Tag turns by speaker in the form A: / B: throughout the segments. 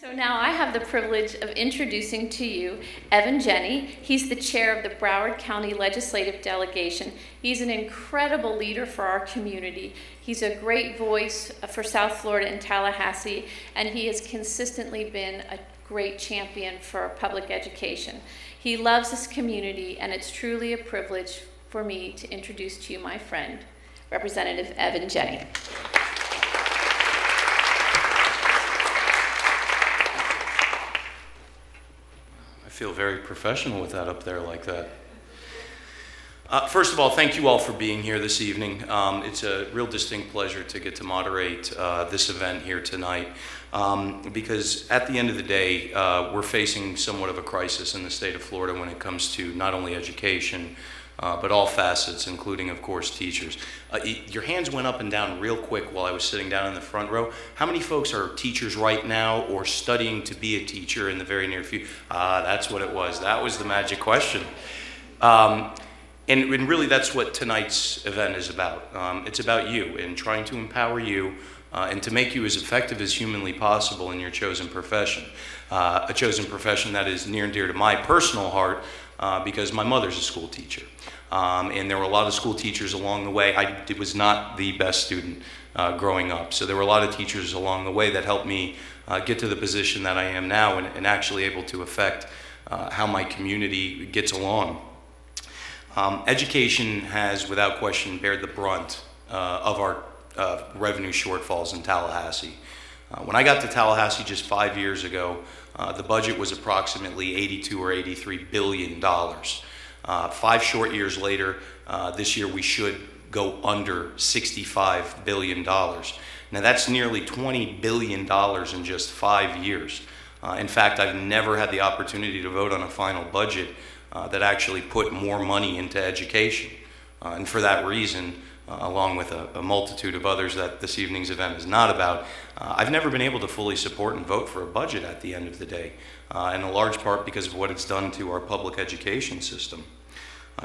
A: So now I have the privilege of introducing to you Evan Jenny. He's the chair of the Broward County Legislative Delegation. He's an incredible leader for our community. He's a great voice for South Florida and Tallahassee, and he has consistently been a great champion for public education. He loves this community, and it's truly a privilege for me to introduce to you my friend, Representative Evan Jenny.
B: I feel very professional with that up there like that. First of all, thank you all for being here this evening. It's a real distinct pleasure to get to moderate this event here tonight because at the end of the day, we're facing somewhat of a crisis in the state of Florida when it comes to not only education, but all facets, including, of course, teachers. Your hands went up and down real quick while I was sitting down in the front row. How many folks are teachers right now or studying to be a teacher in the very near future? That's what it was. That was the magic question. And really, that's what tonight's event is about. It's about you and trying to empower you and to make you as effective as humanly possible in your chosen profession. A chosen profession that is near and dear to my personal heart because my mother's a school teacher. And there were a lot of school teachers along the way. I was not the best student growing up, so there were a lot of teachers along the way that helped me get to the position that I am now and actually able to affect how my community gets along. Education has, without question, bared the brunt of our revenue shortfalls in Tallahassee. When I got to Tallahassee just 5 years ago, the budget was approximately $82 or $83 billion. 5 short years later, this year we should go under $65 billion. Now that's nearly $20 billion in just 5 years. In fact, I've never had the opportunity to vote on a final budget that actually put more money into education. And for that reason, along with a multitude of others that this evening's event is not about, I've never been able to fully support and vote for a budget at the end of the day, in a large part because of what it's done to our public education system.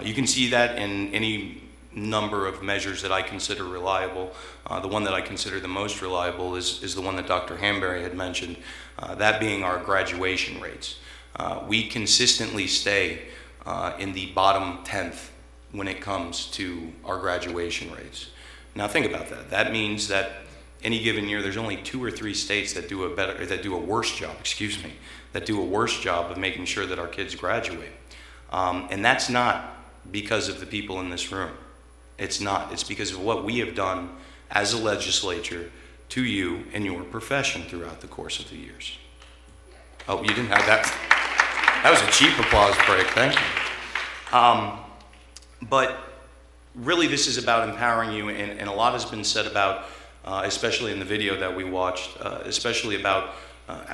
B: You can see that in any number of measures that I consider reliable. The one that I consider the most reliable is the one that Dr. Hamberry had mentioned, that being our graduation rates. We consistently stay in the bottom 10th when it comes to our graduation rates. Now think about that. That means that any given year there's only 2 or 3 states that do a worse job of making sure that our kids graduate. And that's not because of the people in this room. It's not. It's because of what we have done as a legislature to you and your profession throughout the course of the years. Oh, you didn't have that? That was a cheap applause break, thank you. But really this is about empowering you, and a lot has been said about, especially in the video that we watched, especially about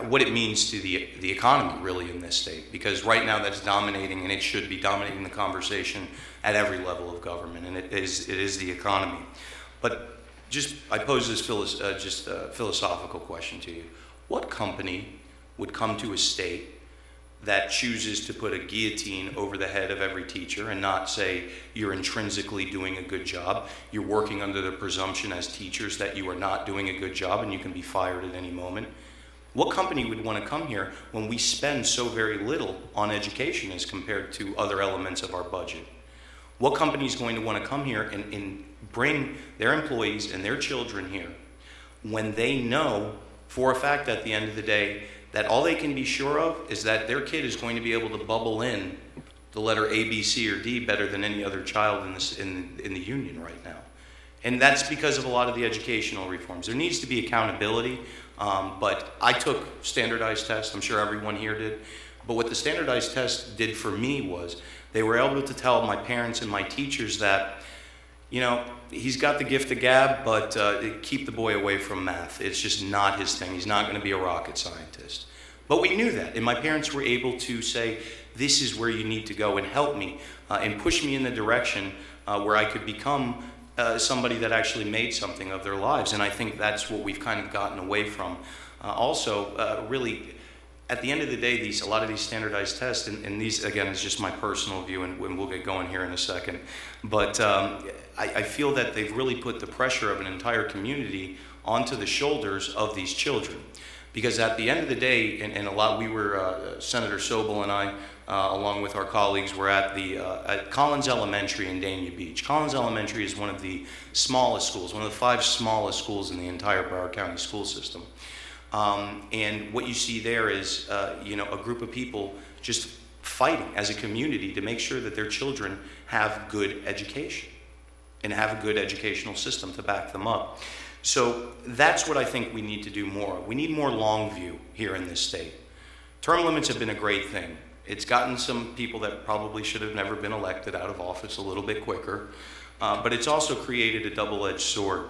B: what it means to the economy really in this state, because right now that's dominating, and it should be dominating the conversation at every level of government, and it is the economy. But I pose this philosophical question to you. What company would come to a state that chooses to put a guillotine over the head of every teacher and not say you're intrinsically doing a good job, you're working under the presumption as teachers that you are not doing a good job and you can be fired at any moment? What company would want to come here when we spend so very little on education as compared to other elements of our budget? What company is going to want to come here and bring their employees and their children here when they know for a fact at the end of the day that all they can be sure of is that their kid is going to be able to bubble in the letter A, B, C, or D better than any other child in the union right now? And that's because of a lot of the educational reforms. There needs to be accountability, but I took standardized tests. I'm sure everyone here did. But what the standardized test did for me was they were able to tell my parents and my teachers that, you know, he's got the gift of gab, but keep the boy away from math. It's just not his thing. He's not going to be a rocket scientist. But we knew that, and my parents were able to say, this is where you need to go, and help me and push me in the direction where I could become somebody that actually made something of their lives. And I think that's what we've kind of gotten away from. Also, really, at the end of the day, a lot of these standardized tests, and these, again, is just my personal view, and we'll get going here in a second, but I feel that they've really put the pressure of an entire community onto the shoulders of these children. Because at the end of the day, and Senator Sobel and I, along with our colleagues, were at Collins Elementary in Dania Beach. Collins Elementary is one of the smallest schools, one of the 5 smallest schools in the entire Broward County school system. And what you see there is, a group of people just fighting as a community to make sure that their children have good education and have a good educational system to back them up. So that's what I think we need to do more. We need more long view here in this state. Term limits have been a great thing. It's gotten some people that probably should have never been elected out of office a little bit quicker, but it's also created a double-edged sword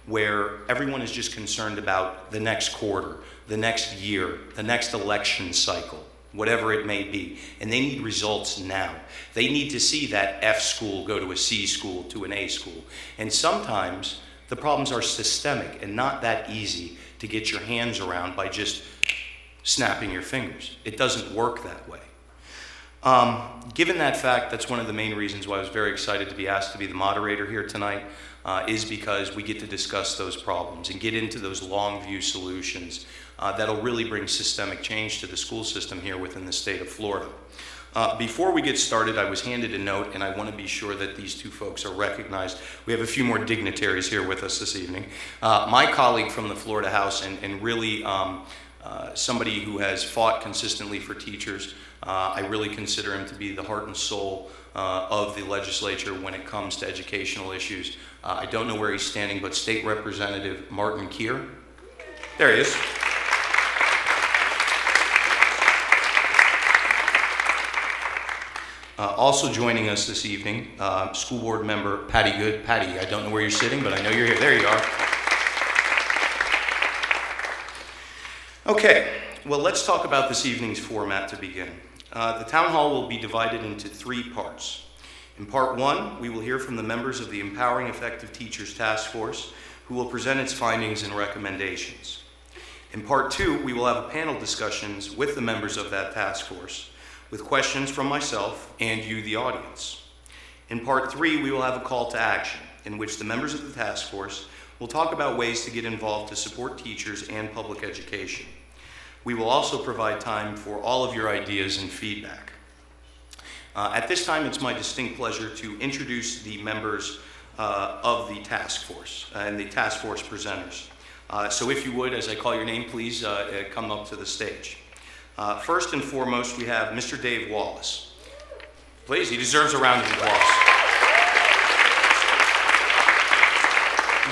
B: where everyone is just concerned about the next quarter, the next year, the next election cycle, whatever it may be, and they need results now. They need to see that F school go to a C school to an A school, and sometimes the problems are systemic and not that easy to get your hands around by just snapping your fingers. It doesn't work that way. Given that fact, that's one of the main reasons why I was very excited to be asked to be the moderator here tonight, is because we get to discuss those problems and get into those long view solutions that'll really bring systemic change to the school system here within the state of Florida. Before we get started, I was handed a note, and I want to be sure that these 2 folks are recognized. We have a few more dignitaries here with us this evening. My colleague from the Florida House, and really somebody who has fought consistently for teachers. I really consider him to be the heart and soul of the legislature when it comes to educational issues. I don't know where he's standing, but State Representative Martin Keir. There he is. Also joining us this evening, School Board Member Patty Good. Patty, I don't know where you're sitting, but I know you're here. There you are. Okay, well, let's talk about this evening's format to begin. The town hall will be divided into 3 parts. In part 1, we will hear from the members of the Empowering Effective Teachers Task Force, who will present its findings and recommendations. In part 2, we will have panel discussions with the members of that task force, with questions from myself and you, the audience. In part 3, we will have a call to action, in which the members of the task force will talk about ways to get involved to support teachers and public education. We will also provide time for all of your ideas and feedback. At this time, it's my distinct pleasure to introduce the members of the task force and the task force presenters. So if you would, as I call your name, please come up to the stage. First and foremost, we have Mr. Dave Wallace. Please, he deserves a round of applause.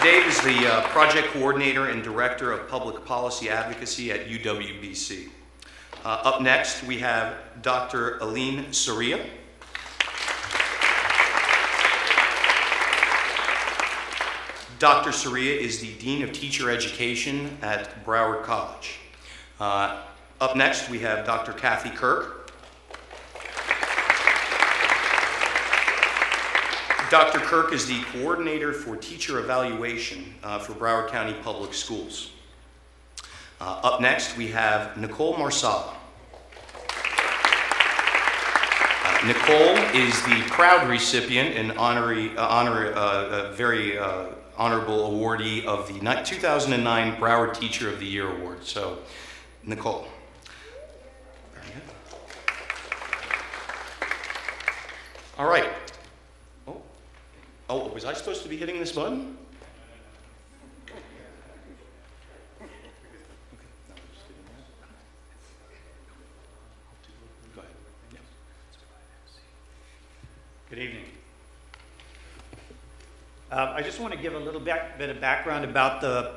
B: Dave is the project coordinator and director of public policy advocacy at UWBC. Up next, we have Dr. Aline Soria. Dr. Soria is the Dean of Teacher Education at Broward College. Up next, we have Dr. Kathy Kirk. Dr. Kirk is the coordinator for teacher evaluation for Broward County Public Schools. Up next, we have Nicole Marsala. Nicole is the proud recipient and very honorable awardee of the 2009 Broward Teacher of the Year Award. So, Nicole. Very good. All right. Oh, was I supposed to be hitting this button? Go ahead. Yeah.
C: Good evening. I just want to give a little bit of background about the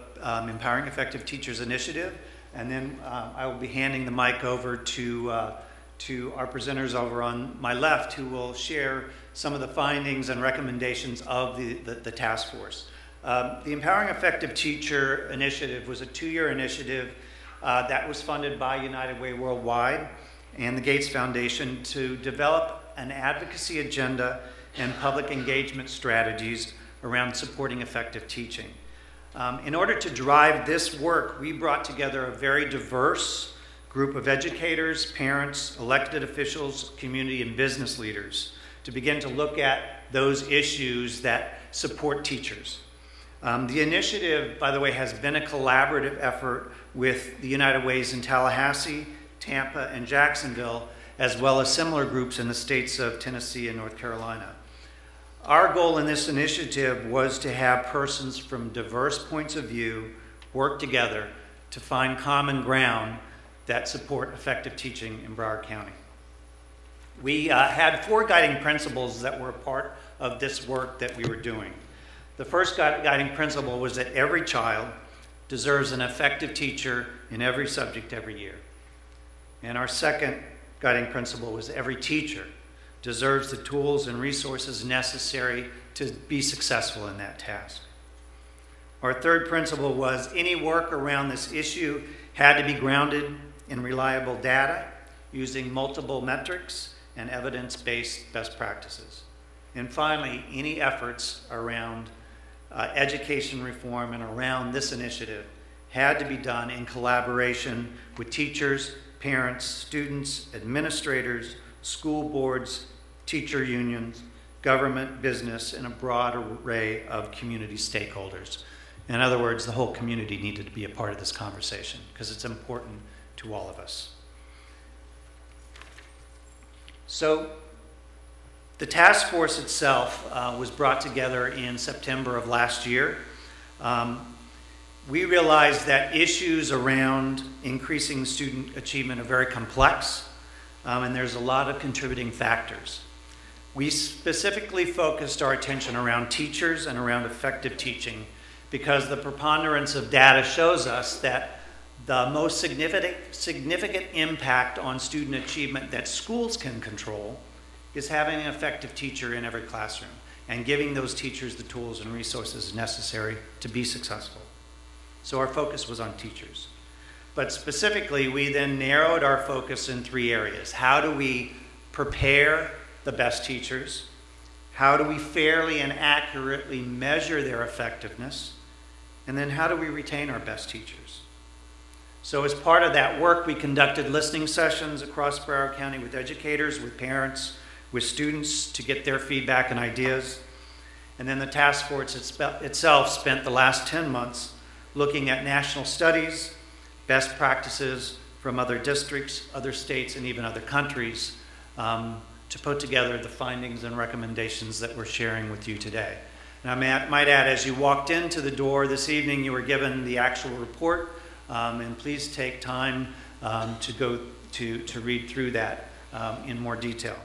C: Empowering Effective Teachers Initiative, and then I will be handing the mic over to our presenters over on my left, who will share some of the findings and recommendations of the task force. The Empowering Effective Teacher Initiative was a 2-year initiative that was funded by United Way Worldwide and the Gates Foundation to develop an advocacy agenda and public engagement strategies around supporting effective teaching. In order to drive this work, we brought together a very diverse group of educators, parents, elected officials, community, and business leaders to begin to look at those issues that support teachers. The initiative, by the way, has been a collaborative effort with the United Ways in Tallahassee, Tampa, and Jacksonville, as well as similar groups in the states of Tennessee and North Carolina. Our goal in this initiative was to have persons from diverse points of view work together to find common ground that support effective teaching in Broward County. We had 4 guiding principles that were a part of this work that we were doing. The first guiding principle was that every child deserves an effective teacher in every subject every year. And our second guiding principle was every teacher deserves the tools and resources necessary to be successful in that task. Our third principle was any work around this issue had to be grounded in reliable data using multiple metrics and evidence-based best practices. And finally, any efforts around education reform and around this initiative had to be done in collaboration with teachers, parents, students, administrators, school boards, teacher unions, government, business, and a broad array of community stakeholders. In other words, the whole community needed to be a part of this conversation because it's important to all of us. So the task force itself was brought together in September of last year. We realized that issues around increasing student achievement are very complex, and there's a lot of contributing factors. We specifically focused our attention around teachers and around effective teaching because the preponderance of data shows us that the most significant impact on student achievement that schools can control is having an effective teacher in every classroom and giving those teachers the tools and resources necessary to be successful. So our focus was on teachers. But specifically, we then narrowed our focus in 3 areas. How do we prepare the best teachers? How do we fairly and accurately measure their effectiveness? And then how do we retain our best teachers? So as part of that work, we conducted listening sessions across Broward County with educators, with parents, with students to get their feedback and ideas. And then the task force itself spent the last 10 months looking at national studies, best practices from other districts, other states, and even other countries to put together the findings and recommendations that we're sharing with you today. And I might add, as you walked into the door this evening, you were given the actual report, and please take time to read through that in more detail.